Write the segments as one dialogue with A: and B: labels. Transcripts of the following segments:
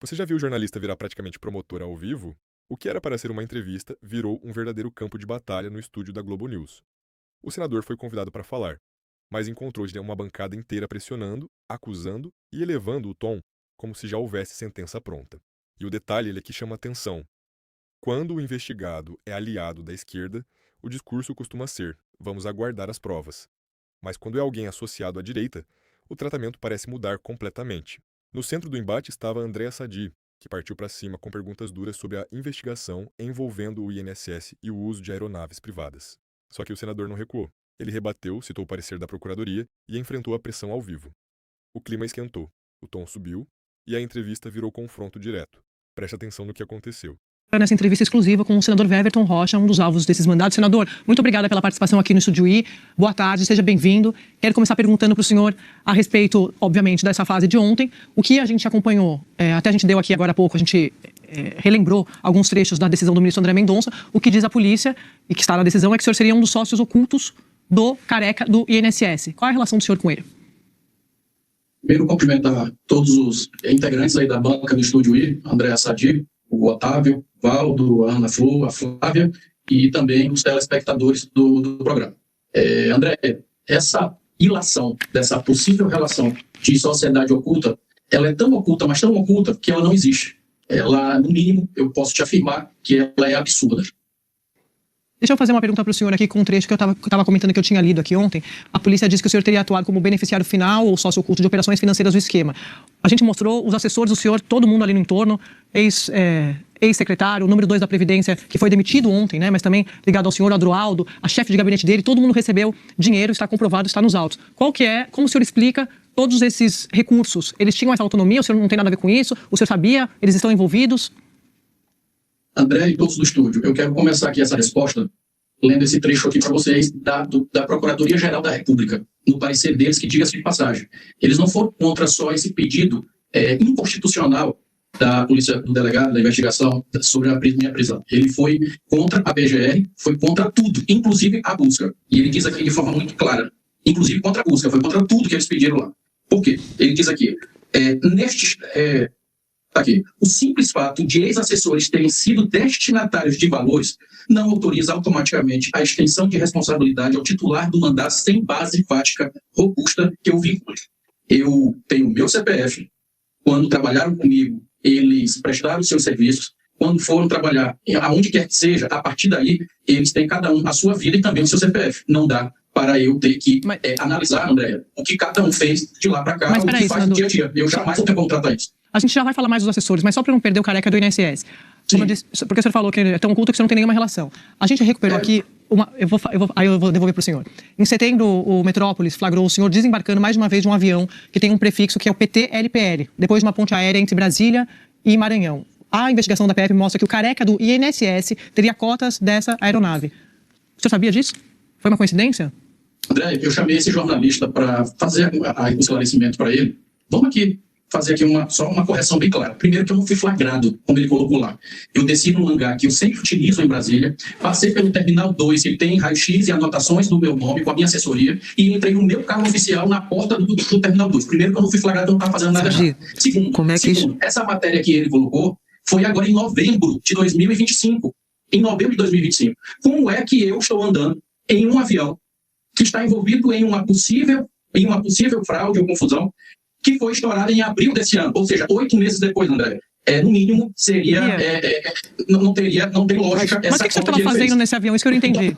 A: Você já viu o jornalista virar praticamente promotor ao vivo? O que era para ser uma entrevista virou um verdadeiro campo de batalha no estúdio da Globo News. O senador foi convidado para falar, mas encontrou uma bancada inteira pressionando, acusando e elevando o tom como se já houvesse sentença pronta. E o detalhe ele é que chama atenção. Quando o investigado é aliado da esquerda, o discurso costuma ser: vamos aguardar as provas. Mas quando é alguém associado à direita, o tratamento parece mudar completamente. No centro do embate estava Andréa Sadi, que partiu para cima com perguntas duras sobre a investigação envolvendo o INSS e o uso de aeronaves privadas. Só que o senador não recuou. Ele rebateu, citou o parecer da Procuradoria e enfrentou a pressão ao vivo. O clima esquentou, o tom subiu e a entrevista virou confronto direto. Preste atenção no que aconteceu.
B: Nessa entrevista exclusiva com o senador Weverton Rocha, um dos alvos desses mandados. Senador, muito obrigada pela participação aqui no Estúdio I. Boa tarde, seja bem-vindo. Quero começar perguntando para o senhor a respeito, obviamente, dessa fase de ontem. O que a gente acompanhou, até a gente deu aqui agora há pouco, a gente relembrou alguns trechos da decisão do ministro André Mendonça. O que diz a polícia, e que está na decisão, é que o senhor seria um dos sócios ocultos do Careca do INSS. Qual é a relação do senhor com ele?
C: Primeiro, cumprimentar todos os integrantes aí da banca do Estúdio I, Andréa Sadi, o Otávio, Valdo, a Ana Flor, a Flávia e também os telespectadores do programa. André, essa ilação dessa possível relação de sociedade oculta, ela é tão oculta, mas tão oculta, que ela não existe. Ela, no mínimo, eu posso te afirmar que ela é absurda.
B: Deixa eu fazer uma pergunta para o senhor aqui com um trecho que eu estava comentando que eu tinha lido aqui ontem. A polícia diz que o senhor teria atuado como beneficiário final ou sócio oculto de operações financeiras do esquema. A gente mostrou os assessores do senhor, todo mundo ali no entorno, ex-secretário, o número 2 da Previdência, que foi demitido ontem, né, mas também ligado ao senhor Adroaldo, a chefe de gabinete dele, todo mundo recebeu dinheiro, está comprovado, está nos autos. Como o senhor explica todos esses recursos? Eles tinham essa autonomia, o senhor não tem nada a ver com isso? O senhor sabia? Eles estão envolvidos?
C: André e todos do estúdio, eu quero começar aqui essa resposta lendo esse trecho aqui para vocês da Procuradoria-Geral da República, no parecer deles, que diga-se de passagem. Eles não foram contra só esse pedido inconstitucional da polícia, do delegado da investigação sobre a minha prisão. Ele foi contra a PGR, foi contra tudo, inclusive a busca. E ele diz aqui de forma muito clara, inclusive contra a busca, foi contra tudo que eles pediram lá. Por quê? Ele diz aqui, aqui, o simples fato de ex-assessores terem sido destinatários de valores não autoriza automaticamente a extensão de responsabilidade ao titular do mandato sem base fática robusta que eu vincule. Eu tenho meu CPF, quando trabalharam comigo, eles prestaram seus serviços, quando foram trabalhar aonde quer que seja, a partir daí, eles têm cada um a sua vida e também o seu CPF. Não dá para eu ter que analisar, Andréa, o que cada um fez de lá para cá, o que faz no dia a dia. Eu jamais vou ter como tratar isso.
B: A gente já vai falar mais dos assessores, mas só para não perder o Careca do INSS. Como eu disse, porque o senhor falou que é tão oculto que você não tem nenhuma relação. A gente recuperou aqui, aí eu vou devolver para o senhor. Em setembro, o Metrópolis flagrou o senhor desembarcando mais de uma vez de um avião que tem um prefixo que é o PT-LPL, depois de uma ponte aérea entre Brasília e Maranhão. A investigação da PF mostra que o Careca do INSS teria cotas dessa aeronave. O senhor sabia disso? Foi uma coincidência?
C: André, eu chamei esse jornalista para fazer o esclarecimento para ele. Vamos aqui fazer aqui só uma correção bem clara. Primeiro que eu não fui flagrado, como ele colocou lá. Eu desci no hangar que eu sempre utilizo em Brasília, passei pelo Terminal 2, que tem raio-x e anotações do meu nome com a minha assessoria, e entrei no meu carro oficial na porta do Terminal 2. Primeiro que eu não fui flagrado, eu não estava fazendo nada errado. Segundo, essa matéria que ele colocou foi agora em novembro de 2025. Em novembro de 2025. Como é que eu estou andando em um avião que está envolvido em uma possível fraude ou confusão que foi estourada em abril desse ano, ou seja, 8 meses depois, André. No mínimo, seria... não tem lógica.
B: Mas o que você estava fazendo nesse avião? Isso que eu não entendi.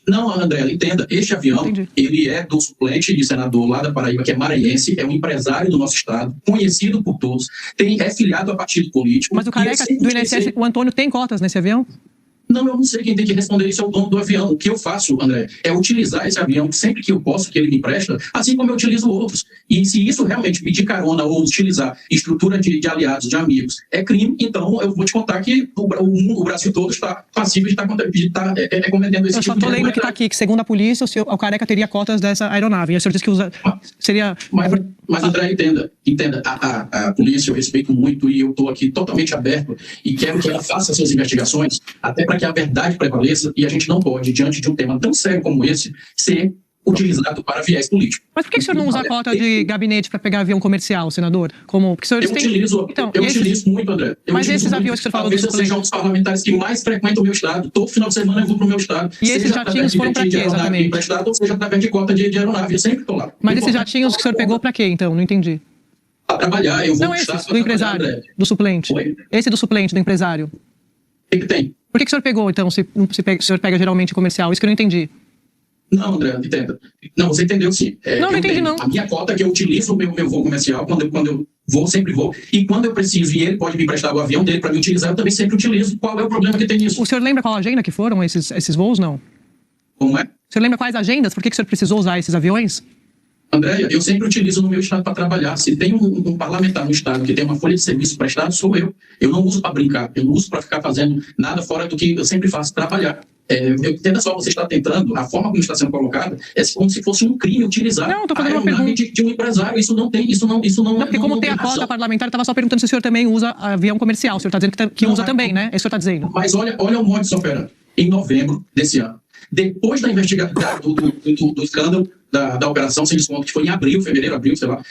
C: Não, André, entenda. Este avião, ele é do suplente de senador lá da Paraíba, que é maranhense, é um empresário do nosso estado, conhecido por todos, é filiado a partido político.
B: Mas o Careca do INSS, o Antônio, tem cotas nesse avião?
C: Não, eu não sei quem tem que responder isso é o dono do avião. O que eu faço, André, é utilizar esse avião sempre que eu posso, que ele me empresta, assim como eu utilizo outros. E se isso realmente pedir carona ou utilizar estrutura de aliados, de amigos, é crime, então eu vou te contar que o Brasil todo está passível de estar cometendo esse tipo de crime.
B: Eu só estou lendo que está aqui, que segundo a polícia, o Careca teria cotas dessa aeronave. E o senhor disse que seria...
C: Mas André, entenda. A polícia eu respeito muito e eu estou aqui totalmente aberto e quero que ela faça suas investigações, até para que a verdade prevaleça, e a gente não pode, diante de um tema tão sério como esse, ser utilizado para viés político.
B: Mas por que o senhor não usa a cota de gabinete para pegar avião comercial, senador? Porque o senhor
C: utilizo muito, André.
B: Mas esses aviões que o senhor falou...
C: Talvez eu seja um dos parlamentares que mais frequenta o meu estado. Todo final de semana eu vou para o meu estado.
B: E esses jatinhos foram para quê, exatamente?
C: Emprestado, ou seja, através de cota de aeronave. Eu sempre estou lá.
B: Mas esses jatinhos que o senhor pegou para quê, então? Não entendi.
C: Para trabalhar, eu vou
B: não, esse do empresário, do suplente.
C: Oi?
B: Esse do suplente, do empresário.
C: O que tem?
B: Por que o senhor pegou, então, se o senhor pega geralmente comercial? Isso que eu não entendi.
C: Não, André, entenda. Não, você entendeu sim.
B: Não entendi, não.
C: A minha cota que eu utilizo o meu voo comercial, quando eu vou, sempre vou. E quando eu preciso, e ele pode me emprestar o avião dele para me utilizar, eu também sempre utilizo. Qual é o problema que tem nisso?
B: O senhor lembra qual agenda que foram esses voos, não?
C: Como é?
B: O senhor lembra quais agendas? Por que o senhor precisou usar esses aviões?
C: Andréia, eu sempre utilizo no meu estado para trabalhar. Se tem um parlamentar no estado que tem uma folha de serviço prestado, sou eu. Eu não uso para brincar, eu não uso para ficar fazendo nada fora do que eu sempre faço, trabalhar. Entenda só, você está tentando, a forma como está sendo colocada é como se fosse um crime utilizar
B: a aeronave
C: de um empresário. Isso não tem, isso não
B: porque como tem a cota parlamentar, eu estava só perguntando se o senhor também usa avião comercial. O senhor está dizendo que usa também, né? É isso que o senhor está dizendo.
C: Mas olha o modus operandi. Em novembro desse ano, depois da investigação do escândalo da operação sem desconto, que foi em fevereiro, abril, sei lá,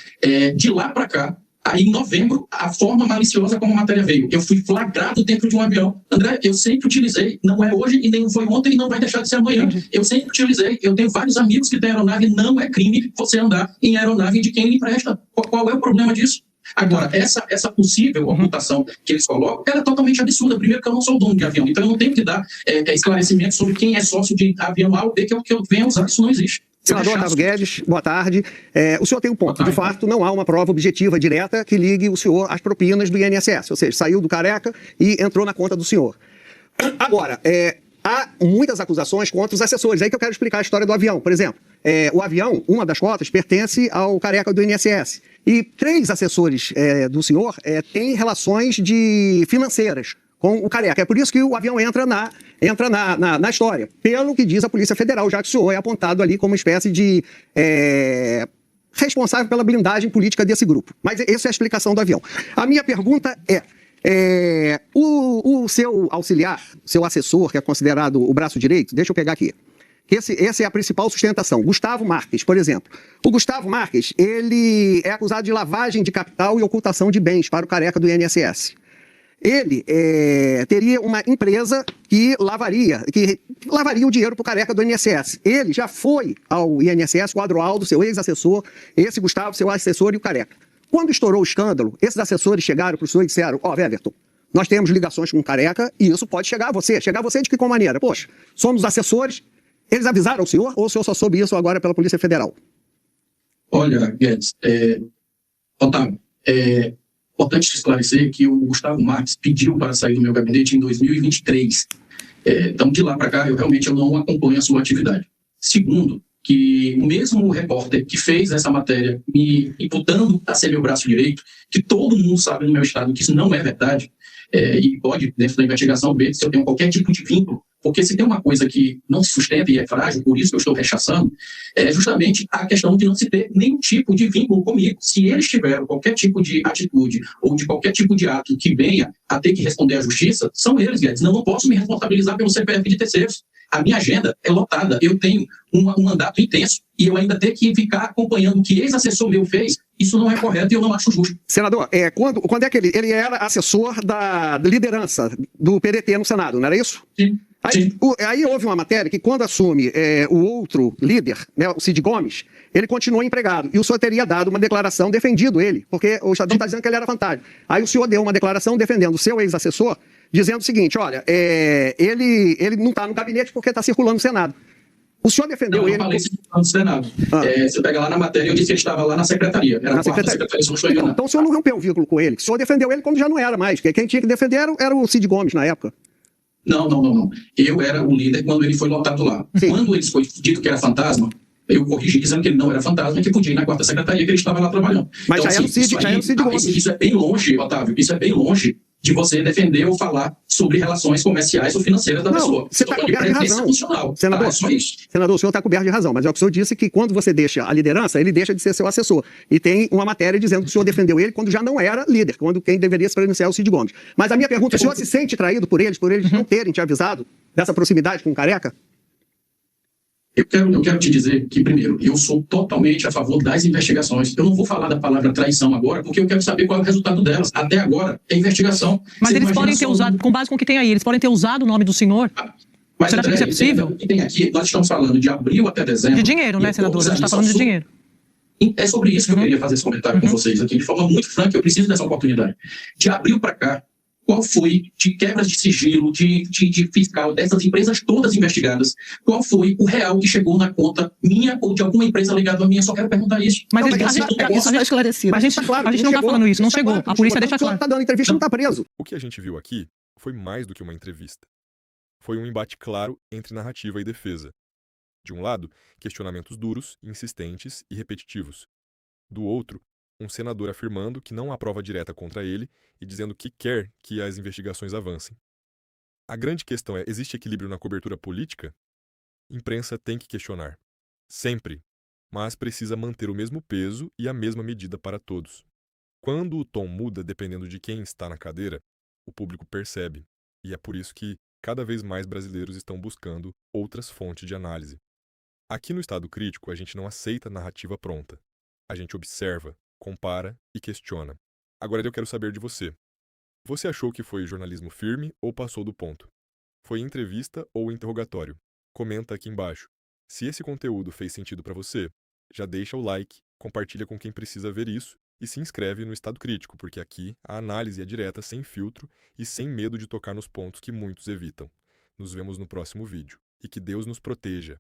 C: de lá para cá, aí em novembro, a forma maliciosa como a matéria veio. Eu fui flagrado dentro de um avião. André, eu sempre utilizei, não é hoje e nem foi ontem e não vai deixar de ser amanhã. Eu sempre utilizei, eu tenho vários amigos que têm aeronave, não é crime você andar em aeronave de quem lhe empresta. Qual é o problema disso? Agora, essa possível ocultação que eles colocam, ela é totalmente absurda. Primeiro que eu não sou dono de avião, então eu não tenho que dar esclarecimento sobre quem é sócio de avião A ou B, que eu venho usar, isso não existe.
D: Senador Otávio Guedes, boa tarde. O senhor tem um ponto. De fato, não há uma prova objetiva direta que ligue o senhor às propinas do INSS. Ou seja, saiu do Careca e entrou na conta do senhor. Agora, há muitas acusações contra os assessores. É aí que eu quero explicar a história do avião. Por exemplo, o avião, uma das cotas, pertence ao Careca do INSS. E 3 assessores do senhor têm relações financeiras com o Careca. É por isso que o avião entra na história, pelo que diz a Polícia Federal, já que o senhor é apontado ali como uma espécie de responsável pela blindagem política desse grupo. Mas essa é a explicação do avião. A minha pergunta o seu auxiliar, seu assessor, que é considerado o braço direito, deixa eu pegar aqui. Essa é a principal sustentação. Gustavo Marques, por exemplo. O Gustavo Marques, ele é acusado de lavagem de capital e ocultação de bens para o Careca do INSS. Ele teria uma empresa que lavaria o dinheiro para o Careca do INSS. Ele já foi ao INSS, o Adroaldo, seu ex-assessor, esse Gustavo, seu assessor e o Careca. Quando estourou o escândalo, esses assessores chegaram para o senhor e disseram: Weverton, nós temos ligações com o Careca e isso pode chegar a você. Chegar a você de que maneira? Poxa, somos assessores. Eles avisaram o senhor ou o senhor só soube isso agora pela Polícia Federal? Olha,
C: Guedes, Otávio, importante esclarecer que o Gustavo Marques pediu para sair do meu gabinete em 2023. Então, de lá para cá, eu realmente não acompanho a sua atividade. Segundo, que o mesmo repórter que fez essa matéria me imputando a ser meu braço direito, que todo mundo sabe no meu estado que isso não é verdade, e pode, dentro da investigação, ver se eu tenho qualquer tipo de vínculo, porque se tem uma coisa que não se sustenta e é frágil, por isso que eu estou rechaçando, é justamente a questão de não se ter nenhum tipo de vínculo comigo. Se eles tiveram qualquer tipo de atitude ou de qualquer tipo de ato que venha a ter que responder à justiça, são eles, Guedes. Não posso me responsabilizar pelo CPF de terceiros. A minha agenda é lotada, eu tenho um mandato intenso e eu ainda ter que ficar acompanhando o que ex-assessor meu fez, isso não é correto e eu não acho justo.
D: Senador, quando é que ele era assessor da liderança do PDT no Senado, não era isso?
C: Sim.
D: Aí houve uma matéria que quando assume o outro líder, né, o Cid Gomes, ele continuou empregado e o senhor teria dado uma declaração defendido ele, porque o Estadão está dizendo que ele era fantasma. Aí o senhor deu uma declaração defendendo o seu ex-assessor, dizendo o seguinte: olha, ele não está no gabinete porque está circulando no Senado. O senhor defendeu ele...
C: Eu não falei circulando no Senado. Você pega lá na matéria, eu disse que ele estava lá na secretaria. Era na secretaria, se não estou enganado.
D: Então o senhor não rompeu o vínculo com ele. O senhor defendeu ele quando já não era mais. Porque quem tinha que defender era o Cid Gomes na época.
C: Não. Eu era o líder quando ele foi lotado lá. Sim. Quando ele foi dito que era fantasma, eu corrigi dizendo que ele não era fantasma e que podia ir na 4ª secretaria que ele estava lá trabalhando.
D: Mas então, já era o Cid Gomes.
C: Isso é bem longe, Otávio. Isso é bem longe de você defender ou falar sobre relações comerciais ou financeiras da pessoa.
D: Você está coberto de razão.
C: Senador, é só isso.
D: Senador, o senhor está coberto de razão, mas é o que o senhor disse, que quando você deixa a liderança, ele deixa de ser seu assessor. E tem uma matéria dizendo que o senhor defendeu ele quando já não era líder, quando quem deveria se pronunciar é o Cid Gomes. Mas a minha pergunta, o senhor se sente traído por eles não terem te avisado dessa proximidade com o Careca?
C: Eu quero te dizer que, primeiro, eu sou totalmente a favor das investigações. Eu não vou falar da palavra traição agora, porque eu quero saber qual é o resultado delas. Até agora, é investigação.
B: Mas
C: Você
B: eles
C: imagina
B: podem ter
C: só
B: usado, com base com o que tem aí, eles podem ter usado o nome do senhor?
C: Mas,
B: Será que
C: André,
B: isso é possível?
C: o que tem aqui, nós estamos falando de abril até dezembro.
B: De dinheiro, né, senador? A gente está falando de dinheiro.
C: É sobre isso que eu queria fazer esse comentário com vocês aqui, de forma muito franca. Eu preciso dessa oportunidade. De abril para cá, qual foi, de quebras de sigilo, de fiscal, dessas empresas todas investigadas, qual foi o real que chegou na conta minha ou de alguma empresa ligada à minha? Só quero perguntar isso.
B: Mas
D: Não,
B: a
D: mas
B: gente
D: isso
B: está
D: esclarecido.
B: Mas a gente não está falando isso, não chegou. A polícia deixa claro.
D: Está dando entrevista, não está preso.
A: O que a gente viu aqui foi mais do que uma entrevista. Foi um embate claro entre narrativa e defesa. De um lado, questionamentos duros, insistentes e repetitivos. Do outro, um senador afirmando que não há prova direta contra ele e dizendo que quer que as investigações avancem. A grande questão é: existe equilíbrio na cobertura política? Imprensa tem que questionar. Sempre. Mas precisa manter o mesmo peso e a mesma medida para todos. Quando o tom muda dependendo de quem está na cadeira, o público percebe. E é por isso que cada vez mais brasileiros estão buscando outras fontes de análise. Aqui no Estado Crítico, a gente não aceita narrativa pronta. A gente observa, compara e questiona. Agora eu quero saber de você. Você achou que foi jornalismo firme ou passou do ponto? Foi entrevista ou interrogatório? Comenta aqui embaixo. Se esse conteúdo fez sentido para você, já deixa o like, compartilha com quem precisa ver isso e se inscreve no Estado Crítico, porque aqui a análise é direta, sem filtro e sem medo de tocar nos pontos que muitos evitam. Nos vemos no próximo vídeo. E que Deus nos proteja.